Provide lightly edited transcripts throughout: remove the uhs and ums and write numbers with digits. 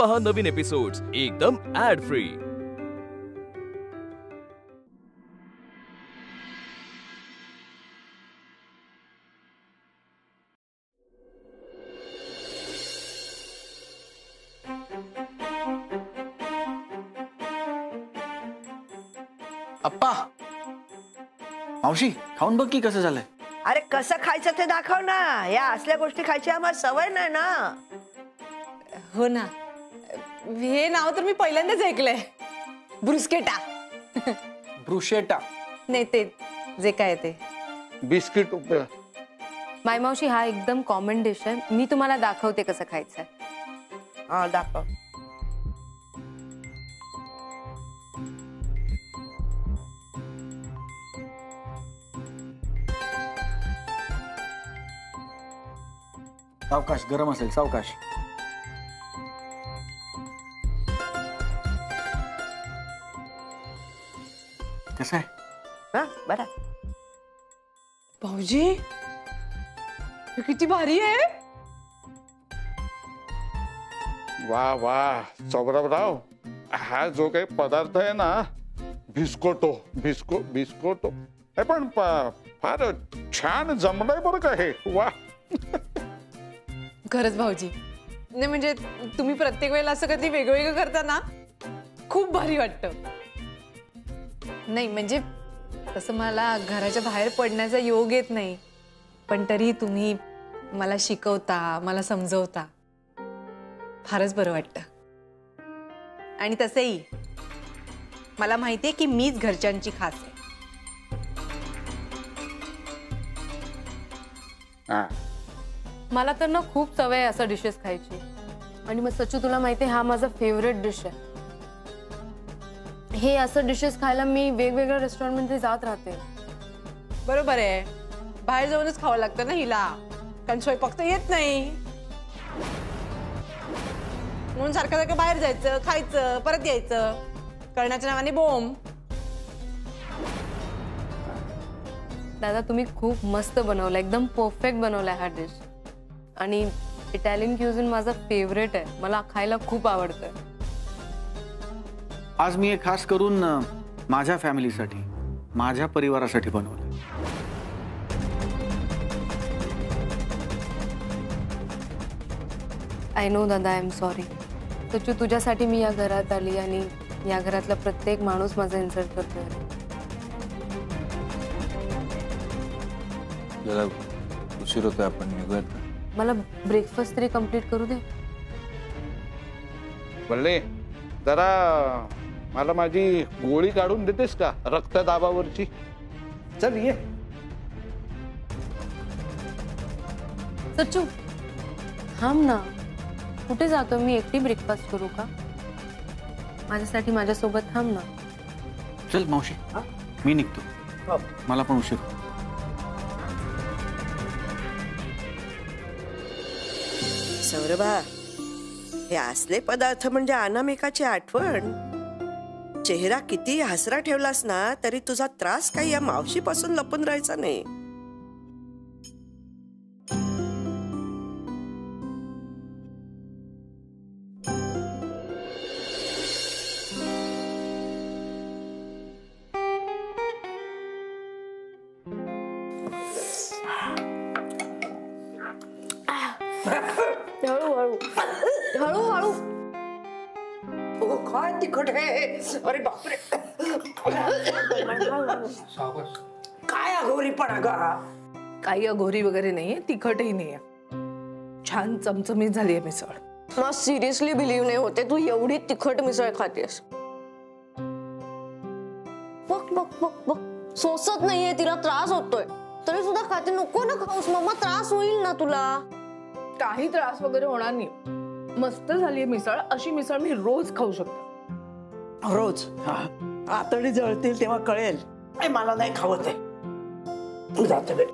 पहा नवीन एपिसोड्स एकदम add free. अप्पा, मावशी खाऊन बघ की कसं झालंय। अरे कसं खायचं ते दाखव ना। या असल्या गोष्टी खायची आम्हाला सवय नाही ना। हो ना, हे नाव तर मी पहिल्यांदाच ऐकलंय, ब्रुस्केटा। ब्रुशेटा नाही, ते जे काय ते बिस्किट। माय मावशी, हा एकदम कॉमन डिश आहे। मी तुम्हाला दाखवते कसं खायचंय। हा दाखव। सावकाश, गरम असेल, सावकाश। कसं आहे? हा बरं। भाऊजी, हे किती भारी आहे। वाह वाह सौरभराव, हा जो काही पदार्थ आहे ना, बिस्कोटो हे पण फार छान जमलंय बरं का हे। वा खरंच भाऊजी, नाही म्हणजे तुम्ही प्रत्येक वेळेला असं कधी वेगवेगळं करता ना, खूप भारी वाटतं। नाही म्हणजे तसं मला घराच्या बाहेर पडण्याचा योग येत नाही, पण तरी तुम्ही मला शिकवता, मला समजवता, फारच बरं वाटतं। आणि तसंही मला माहितीये की मीच घरच्यांची खास आहे। मला तर ना खूप सवय आहे असं डिशेस खायची। आणि मग सच्चू, तुला माहिती आहे, हा माझा फेवरेट डिश आहे। हे असं डिशेस खायला मी वेगवेगळ्या रेस्टॉरंट मध्ये जात राहते। बरोबर आहे, बाहेर जाऊनच खावं लागतं ना हिला, कारण स्वयंपाक तर येत नाही, म्हणून सारखं सारखं बाहेर जायचं, खायचं, परत यायचं, करण्याच्या नावाने बोंब। दादा, तुम्ही खूप मस्त बनवला, एकदम परफेक्ट बनवलाय हा डिश। आणि इटालियन क्युझिन माझा फेवरेट आहे, मला खायला खूप आवडतं। आज मी हे खास करून माझ्या फॅमिलीसाठी, माझ्या परिवारासाठी बनवलं। आय नो दादा, आय एम सॉरी। सच्चू, तुझ्यासाठी मी या घरात आली आणि या घरातला प्रत्येक माणूस माझा इन्सल्ट करतोय। जरा उशीर होतोय, आपण निघूयात। मला ब्रेकफास्ट तरी कंप्लीट करू दे। बल्ले, जरा मला माझी गोळी काढून देतेस का, रक्तदाबावरची? चल ये। सच्चू थांब ना, कुठे जातो? मी एकटी ब्रेकफास्ट करू का? माझ्यासाठी माझ्यासोबत थांब ना। चल मावशी, मी निघतो, मला पण उशीर होतो। सौरभा, हे असले पदार्थ म्हणजे अनामिकाची आठवण। चेहरा किती हसरा ठेवलास ना, तरी तुझा त्रास काही या मावशीपासून लपून राहायचा नाही। हळूहळू हळूहळू। काय तिखट आहे, अरे बापरे। काय अघोरीपणा गा? काही अघोरी वगैरे नाहीये, तिखटही नाहीये, छान चमचमीत झाली आहे मिसळ। मला सिरियसली बिलीव्ह नाही होते तू एवढी तिखट मिसळ खातेस। बघ बघ बघ बघ, सोसत नाहीये, तिला त्रास होतोय तरी सुद्धा खाते। नको ना खाऊस मम्मा, त्रास होईल ना तुला। काही त्रास वगैरे होणार नाही, मस्त झालीये मिसळ, अशी मिसळ मी रोज खाऊ शकते। रोज? आतडी जळतील तेव्हा कळेल। मला नाही खावत आहे, जाते बे।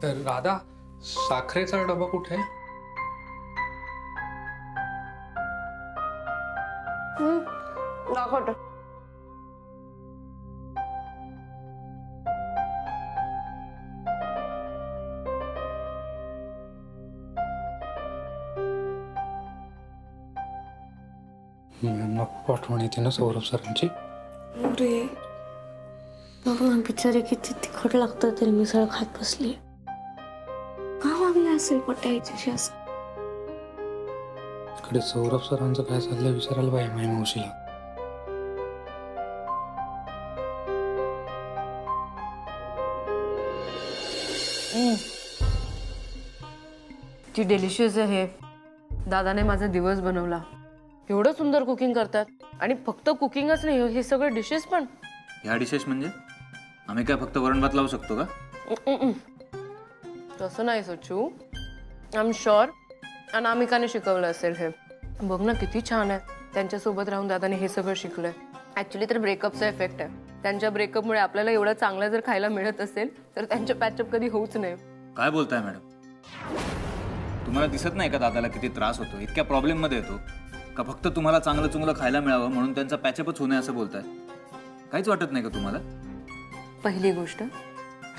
तर राधा, साखरेचा डबा कुठे आहे? दाखवतो. यांना पाठवण येते ना सौरभ सरांची. अरे बघ ना बिचारे किती तिखट लागतं तरी मिसळ खात बसली. का वागली असेल पट्ट्याची असं. इकडे सौरभ सरांचं काय चाललंय विचारायला पाहिजे माझ्या मावशीला. ती डिलिशियस आहे. दादाने माझा दिवस बनवला. एवढं सुंदर कुकिंग करतात आणि फक्त कुकिंगच नाही हे सगळं डिशेस पण. ह्या डिशेस म्हणजे आम्ही काय फक्त वरण भात लावू शकतो का? तसं नाही सचू. आय एम शुअर अनामिकाने शिकवलं असेल हे. बघ ना किती छान आहे. त्यांच्यासोबत राहून दादाने हे सगळं शिकलंय. ऍक्च्युली तर ब्रेकअपचा इफेक्ट आहे. त्यांच्या ब्रेकअपमुळे आपल्याला एवढं चांगलं जर खायला मिळत असेल तर त्यांच्या पॅचअप कधी होऊच नाही. काय बोलताय मॅडम? तुम्हाला दिसत नाही का दादाला किती त्रास होतो? इतक्या प्रॉब्लेम मध्ये येतो का फक्त तुम्हाला चांगलं चुंगलं खायला मिळावं म्हणून त्यांचा पॅचअपच होऊ नये असं बोलताय? काहीच वाटत नाही का तुम्हाला? पहिली गोष्ट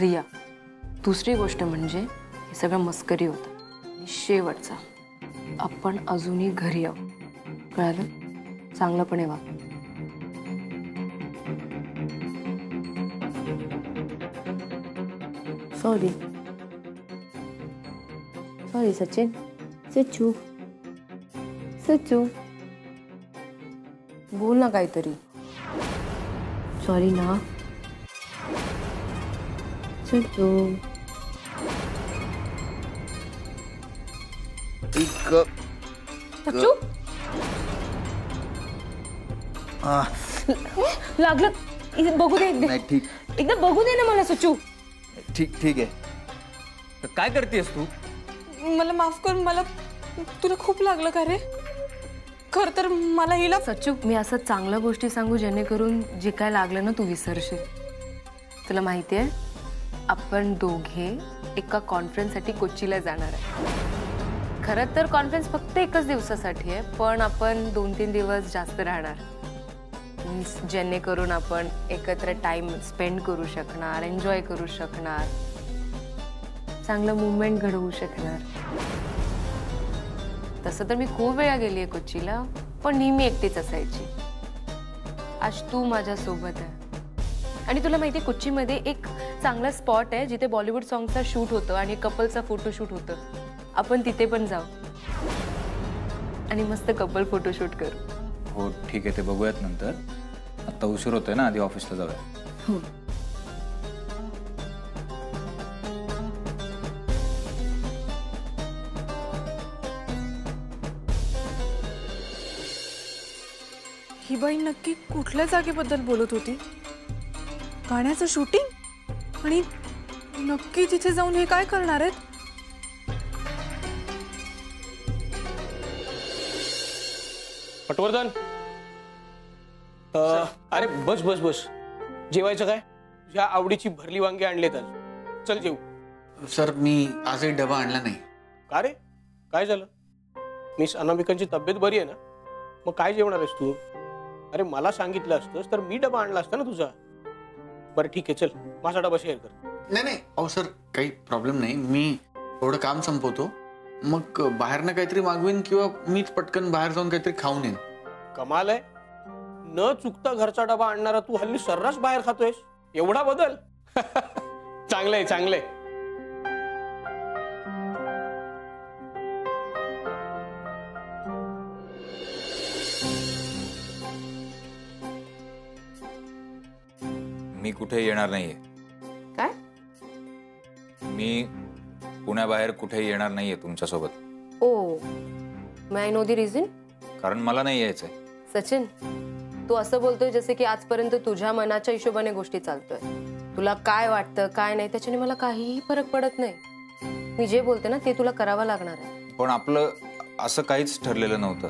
रिया. दुसरी गोष्ट म्हणजे हे सगळं मस्करी होतं. आणि शेवटचा आपण अजूनही घरी आहोत. कळालं? चांगलंपणे वाग. Sorry sorry Sachin. सचू सचू बोल ना काहीतरी. सॉरी ना सचू. सचू लागलं. बघू दे एकदा बघू दे ना मला सचू. ठीक ठीक आहे. तर काय करतेस तू? मला माफ कर. मला तुला खूप लागलं का रे? खर तर मला हिला. सचू मी असं चांगल्या गोष्टी सांगू जेणेकरून जे काय लागलं ना तू विसरशील. तुला माहिती आहे आपण दोघे एका कॉन्फरन्ससाठी कोचीला जाणार आहे. खरं तर कॉन्फरन्स फक्त एकच दिवसासाठी आहे पण आपण 2-3 दिवस जास्त राहणार. जेणेकरून आपण एकत्र टाइम स्पेंड करू शकणार. एन्जॉय करू शकणार. चांगलं मुवमेंट घडवू शकणार. तसं तर मी खूप वेळा गेली आहे कोचीला पण नेहमी एकटीच असायची. आज तू माझ्या सोबत आहे. आणि तुला माहिती आहे कोचीमध्ये एक चांगला स्पॉट आहे जिथे बॉलिवूड सॉंगचा शूट होतं आणि कपलचा फोटोशूट होतं. आपण तिथे पण जाऊ आणि मस्त कपल फोटोशूट करू. हो ठीक आहे ते बघूयात नंतर. आता उशीर होतोय ना आधी ऑफिसला जाऊया. हो. ही बाई नक्की कुठल्या जागेबद्दल बोलत होती? गाण्याचं शूटिंग? आणि नक्की तिथे जाऊन हे काय करणार आहेत? पटवर्धन अरे बस बस बस. जेवायचं काय? तुझ्या आवडीची भरली वांगी आणलेत आज. चल जेऊ. सर मी आजही डबा आणला नाही. का रे? काय झालं? मिस अनामिकांची तब्येत बरी आहे ना? मग काय जेवणार आहेस तू? अरे मला सांगितलं असतंस तर मी डबा आणला असता ना तुझा. बरं ठीक आहे चल माझा डबा शेअर कर. नाही नाही अहो सर काही प्रॉब्लेम नाही. मी थोडं काम संपवतो मग बाहेरनं काहीतरी मागवीन किंवा मीच पटकन बाहेर जाऊन काहीतरी खाऊन येईन. कमाल आहे. न चुकता घरचा डबा आणणारा तू हल्ली सर्रास बाहेर खातोयस. एवढा बदल. चांगलंय चांगलंय. मी कुठे येणार नाहीये. काय? मी पुण्याबाहेर कुठे येणार नाहीये तुमच्यासोबत. ओ मे आय नो द रिझन? कारण मला नाही यायचंय. सचिन तू असं बोलतोय जसे की आजपर्यंत तुझ्या मनाच्या हिशोबाने गोष्टी चालतोय. तुला काय वाटतं काय नाही त्याच्याने मला काहीही फरक पडत नाही. मी जे बोलते ना ते तुला करावं लागणार आहे. पण आपलं असं काहीच ठरलेलं नव्हतं.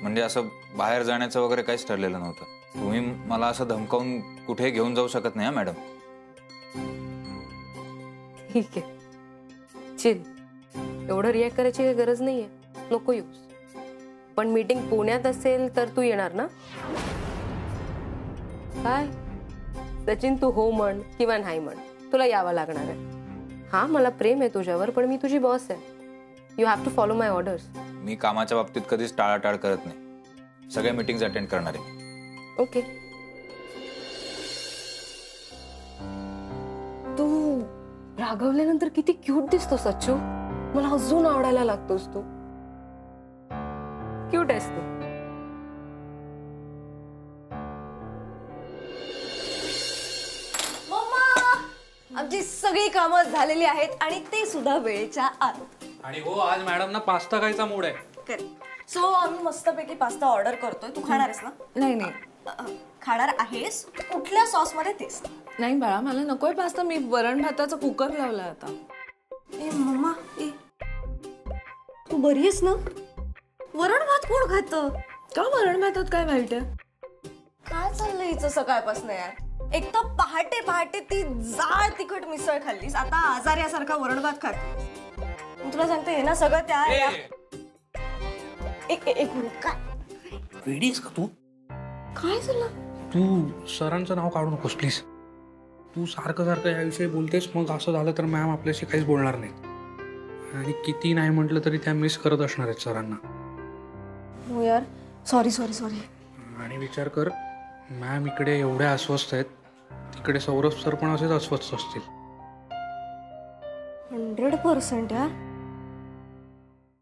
म्हणजे असं बाहेर जाण्याचं वगैरे काहीच ठरलेलं नव्हतं. तुम्ही मला असं धमकावून कुठे घेऊन जाऊ शकत नाही मॅडम. ठीक आहे चिल. एवढं रिॲक्ट करायची काही गरज नाहीये. नको येऊस. पण मीटिंग पुण्यात असेल तर तू येणार ना? काय सचिन, तू हो म्हण किंवा नाही म्हण, तुला यावं लागणार आहे. हा, मला प्रेम आहे तुझ्यावर, पण मी तुझी बॉस आहे. You have to follow my orders. मी कामाच्या बाबतीत कधीच टाळाटाळ करत नाही. सगळ्या मीटिंग्स अटेंड करणार आहे. ओके. तू रागवल्यानंतर किती क्यूट दिसतो सच्चू. मला अजून आवडायला लागतोस तू. क्यूट आहेस तू. आमची सगळी कामं झालेली आहेत आणि ते सुद्धा वेळेच्या आत. आणि हो, आज मॅडम ना पास्ता खायचा मूड आहे. सो आम्ही मस्तपैकी पास्ता ऑर्डर करतोय. तू खाणार आहेस ना? नाही नाही खाणार आहेस? कुठल्या सॉस मध्ये तेच? नाही बाळा, मला नकोय पास्ता. मी वरण भाताचा कुकर लावलाय आता. ए मम्मा, ए तू बरी आहेस ना? वरण भात कोण खातं? का वरण भातात काय वाईट आहे? काय चाललंय हिचं सकाळपासून यार? एक तर पहाटे पहाटे ती जाळ तिखट मिसळ खाल्लीस, आता आजाऱ्यासारखा वरण भात खात. तुला सांगते हे ना सगळं त्या एक मिनिट. काय वेडीस का तू? काय झालं? तू सरांचं नाव काढू नकोस प्लीज. तू सारखं सारखं याविषयी बोलतेस, मग असं झालं तर मॅम आपल्याशी काहीच बोलणार नाही. आणि किती नाही म्हटलं तरी त्या मिस करत असणार आहेत सरांना. हो यार, सॉरी सॉरी सॉरी. आणि विचार कर, मॅम इकडे एवढ्या अस्वस्थ आहेत, तिकडे सौरभ सर पण असेच अस्वस्थ असतील. 100% यार.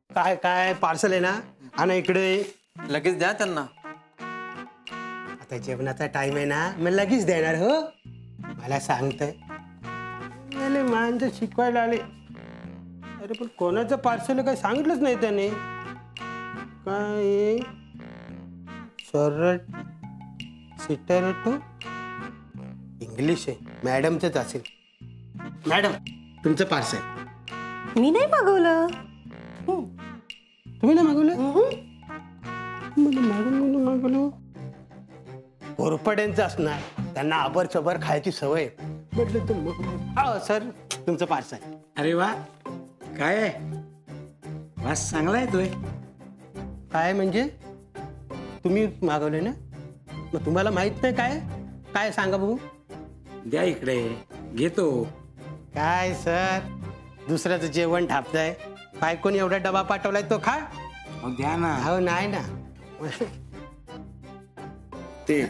काय काय पार्सल आहे ना? आणा इकडे. लगेच द्या त्यांना. आता जेवणाचा टाइम आहे ना, मग लगेच देणार. हो, मला सांगतंय माणसं शिकवायला आले. अरे पण कोणाचं पार्सल काय सांगितलंच नाही त्याने. काय सिटरेटो इंग्लिश आहे, मॅडमचंच असेल. मॅडम, तुमचं पार्सल. मी नाही मागवलं. तुम्ही नाही मागवलं? मागवलं कोरपड्यांचं असणार, त्यांना आबर चबर खायची सवय. म्हटलं तर सर, तुमचं पार्सल. अरे वा, काय आहे? वास चांगला येतोय. काय म्हणजे? तुम्ही मागवले ना, मग तुम्हाला माहित नाही काय काय? सांगा बघू. द्या इकडे, घेतो. काय सर, दुसऱ्याचं जेवण ठापताय. बायकोनी एवढा डबा पाठवलाय, तो खा. द्या ना. हो, नाही ना. ते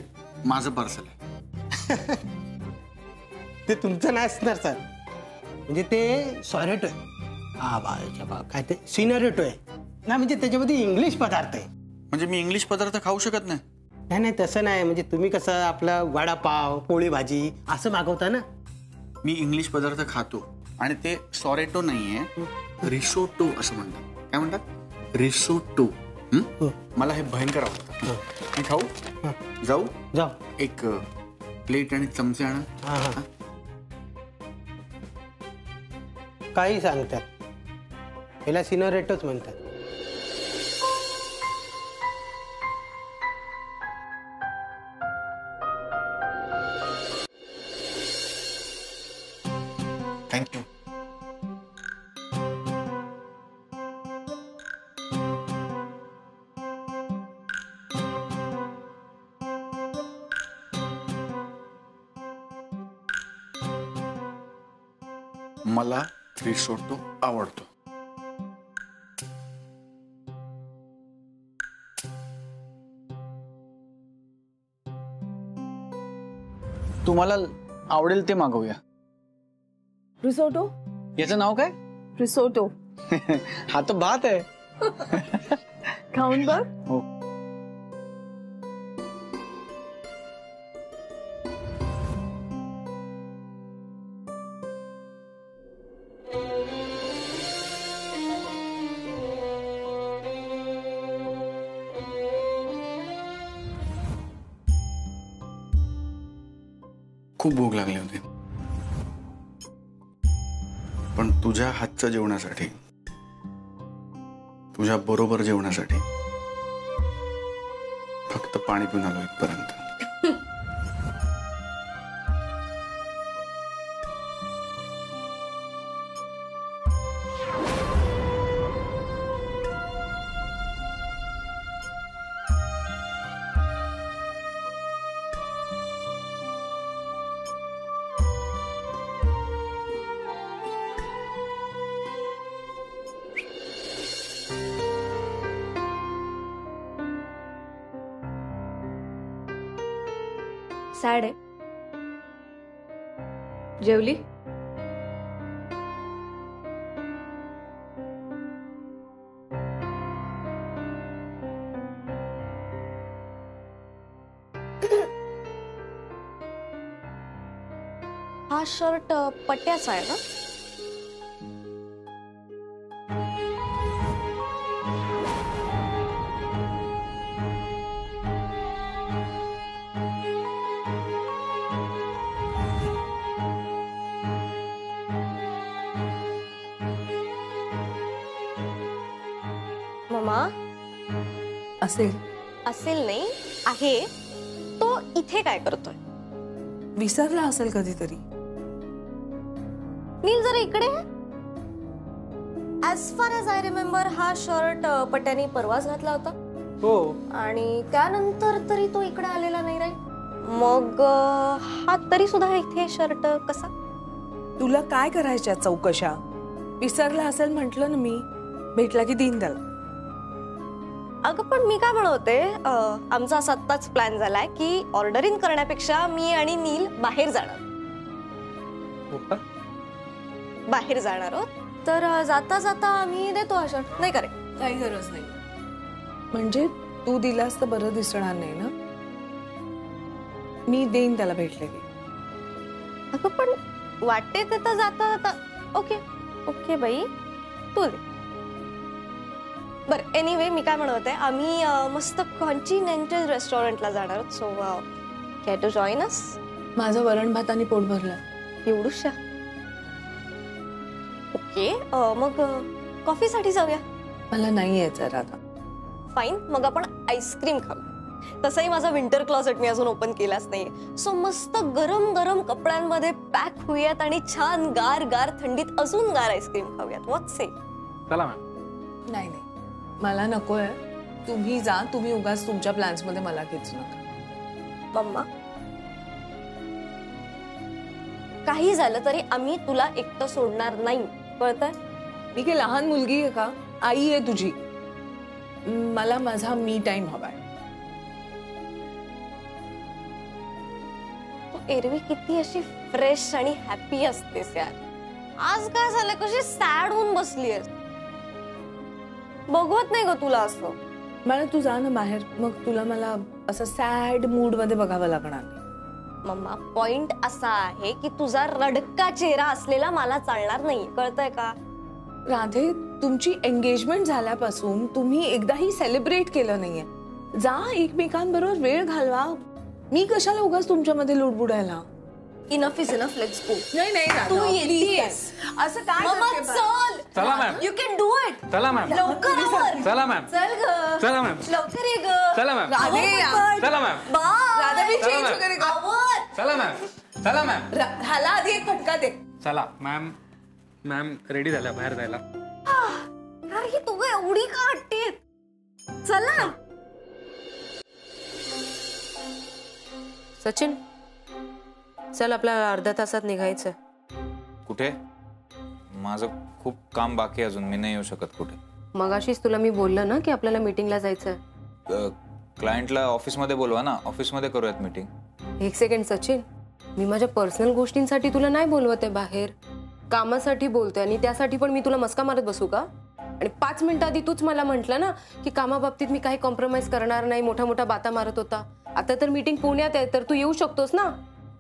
माझं पार्सल आहे. ते तुमचं नाही असणार सर. म्हणजे ते सॉरेटो आहे. हा बा, काय ते सिनरेटो आहे ना, म्हणजे त्याच्यामध्ये इंग्लिश पदार्थ आहे. म्हणजे मी इंग्लिश पदार्थ खाऊ शकत नाही? नाही नाही, तसं नाही. म्हणजे तुम्ही कसं आपलं वडापाव, पोळी भाजी असं मागवता ना. मी इंग्लिश पदार्थ खातो आणि ते सॉरेटो नाहीये, रिसोटो असं म्हणतात. काय म्हणतात? रिसोटो. मला हे भयंकर आवडतं. मी खाऊ? जाऊ जाऊ. एक प्लेट आणि चमचे आणा. काही सांगतात, याला सिनरेटोच म्हणतात. थँक्यू. मला रिसोटो आवडतो. तुम्हाला आवडेल ते मागवूया. रिसोटो? याचं नाव काय? रिसोटो. हा तर भात आहे. खाऊन बघ. हो. खूप भूक लागली होती, पण तुझ्या हातच्या जेवणासाठी, तुझ्या बरोबर जेवणासाठी फक्त पाणी पिऊन आलो इथपर्यंत. सॅड आहे. जेवली? हा शर्ट पट्ट्याचा आहे ना? मम्मा, असेल असेल नाही आहे. तो इथे काय करतोय? विसरला असेल कधीतरी. नील जरा इकडे. As far as I remember हा शर्ट पट्यानी परवाच घातला होता. हो. आणि त्यानंतर तरी तो इकडे आलेला नाही राईट. मग हा तरी सुद्धा इथे शर्ट कसा? तुला काय करायच्या चौकशा? विसरला असेल म्हटलं ना मी. भेटला की देईन त्याला. अगं पण मी काय म्हणते, आमचा असा आत्ताच प्लॅन झालाय की ऑर्डर इन करण्यापेक्षा मी आणि नील बाहेर जाणार. बाहेर जाणार आहोत. तर जाता जाता आम्ही देतो हा शर्ट. नाही करे काही गरज नाही. म्हणजे तू दिलास तर बरं दिसणार नाही ना. मी देईन त्याला भेटले की. अगं पण वाटते ते तर जाता जाता. ओके ओके बाई तू दे. बरं एनिवे मी काय म्हणते, आम्ही मस्त कॉन्टिनेंटल रेस्टॉरंटला जाणार आहोत. सो कॅन टू जॉईन अस? माझं वरण भाताने पोट भरलं. एवढूशा? ओके मग कॉफीसाठी जाऊया. मला नाही यायचं राधा. फाईन, मग आपण आईस्क्रीम खाऊ. तसंही माझा विंटर क्लॉसेट मी अजून ओपन केलाच नाहीये. सो मस्त गरम गरम कपड्यांमध्ये पॅक होऊयात आणि छान गार गार थंडीत अजून गार आईस्क्रीम खाऊयात. व्हॉट से? चला मॅम. नाही नाही मला नकोय. तुम्ही जा. तुम्ही उगाच तुमच्या प्लॅन्स मध्ये मला खेचू नका. मम्मा, काही झालं तरी आम्ही तुला एकटं सोडणार नाही, कळतंय? मी काय लहान मुलगी आहे का? आई आहे तुझी. मला माझा मी टाइम हवाय. तू एरवी किती अशी फ्रेश आणि हॅपी असतेस यार. आज काय झालं, कशी सॅड होऊन बसलीयस? बघवत नाही ग तुला असं. मला तू जा ना बाहेर. मग तुला मला असं सॅड मूड मध्ये बघावं लागणार नाही. मम्मा, पॉइंट असा आहे की तुझा रडका चेहरा असलेला मला चालणार नाही, कळतंय का? राधे, तुमची एंगेजमेंट झाल्यापासून तुम्ही एकदाही सेलिब्रेट केलं नाहीये. जा एकमेकांबरोबर वेळ घालवा. मी कशाला उगाच तुमच्यामध्ये लुडबुडायला. Enough is enough, let's go. नाही नाही तू येतेस असं काय? मम्मा चल. चला ma'am. You can do it. चला मॅम. लवकर आवर. चला मॅम. चल ग. चला मॅम. लवकर ये ग. चला मॅम. राधे चला मॅम. राधा मी चला चेंज मॅम. वगैरे कर. आवर. चला मॅम. चला मॅम. ह्याला आधी एक फटका दे. चला मॅम. मॅम रेडी झाल्या बाहेर जायला. यार ही तू एवढी का हट्टी? चला. सचिन, चल आपल्याला अर्ध्या तासात निघायचं. कुठे? माझं खूप काम बाकी अजून, मी नाही येऊ शकत कुठे. मगाशीच तुला मी बोललं ना की आपल्याला मीटिंगला जायचंय. क्लायंटला ऑफिसमध्ये बोलवा ना, ऑफिसमध्ये करूयात मीटिंग. एक सेकंड सचिन, मी माझ्या पर्सनल गोष्टींसाठी तुला नाही बोलवत आहे बाहेर. कामासाठी बोलते आणि त्यासाठी पण मी तुला मस्का मारत बसू का? आणि 5 मिनिटं आधी तूच मला म्हटलं ना की कामाबाबतीत मी काही कॉम्प्रोमाइज करणार नाही, मोठ्या मोठ्या बाता मारत होता. आता तर मीटिंग पुण्यात आहे तर तू येऊ शकतोस ना?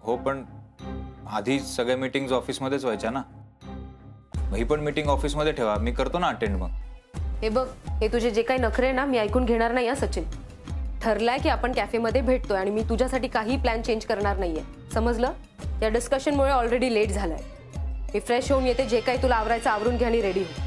हो, पण आधी सगळ्या मीटिंग्स ऑफिसमध्येच व्हायच्या ना. ही पण मीटिंग ऑफिसमध्ये ठेवा, मी करतो ना अटेंड. मग हे बघ, हे तुझे जे काही नखरे ना मी ऐकून घेणार नाही हा सचिन. ठरलाय की आपण कॅफेमध्ये भेटतोय आणि मी तुझ्यासाठी काही प्लॅन चेंज करणार नाहीये, समजलं? या डिस्कशनमुळे ऑलरेडी लेट झालाय. मी फ्रेश होऊन येते. जे काही तुला आवरायचं आवरून घ्या आणि रेडी हो.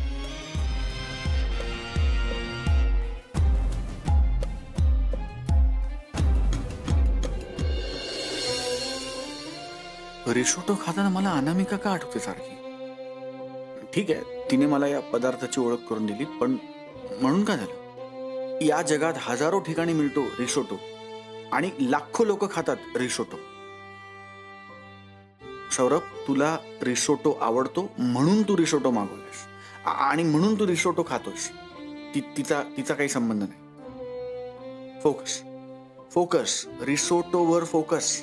रिसोटो खाताना मला अनामिका का आठवते सारखी. ठीक आहे, तिने मला या पदार्थाची ओळख करून दिली, पण म्हणून काय झालं? या जगात हजारो ठिकाणी मिळतो रिसोटो आणि लाखो लोक खातात रिसोटो. सौरभ, तुला रिसोटो आवडतो म्हणून तू रिसोटो मागवलास आणि म्हणून तू रिसोटो खातोस. तिचा काही संबंध नाही. फोकस फोकस रिसोटोवर फोकस.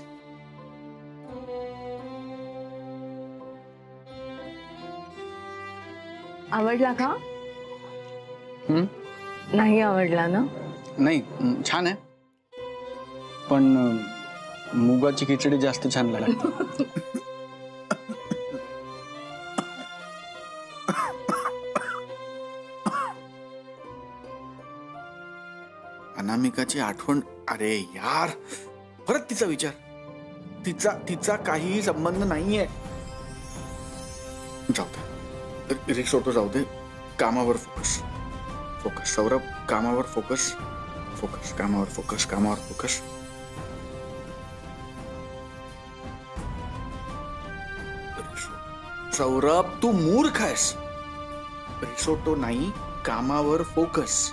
आवडला का? नाही आवडला ना? नाही छान आहे, पण मुगाची खिचडी जास्त छान लागते. अनामिकाची आठवण. अरे यार, परत तिचा विचार. तिचा काहीही संबंध नाहीये. जाऊ दे, रिसोर्ट जाऊ दे. कामावर फोकस. सौरभ, कामावर फोकस. कामावर फोकस. सौरभ, तू मूर्ख आहेस. रिसोर्टो नाही, कामावर फोकस.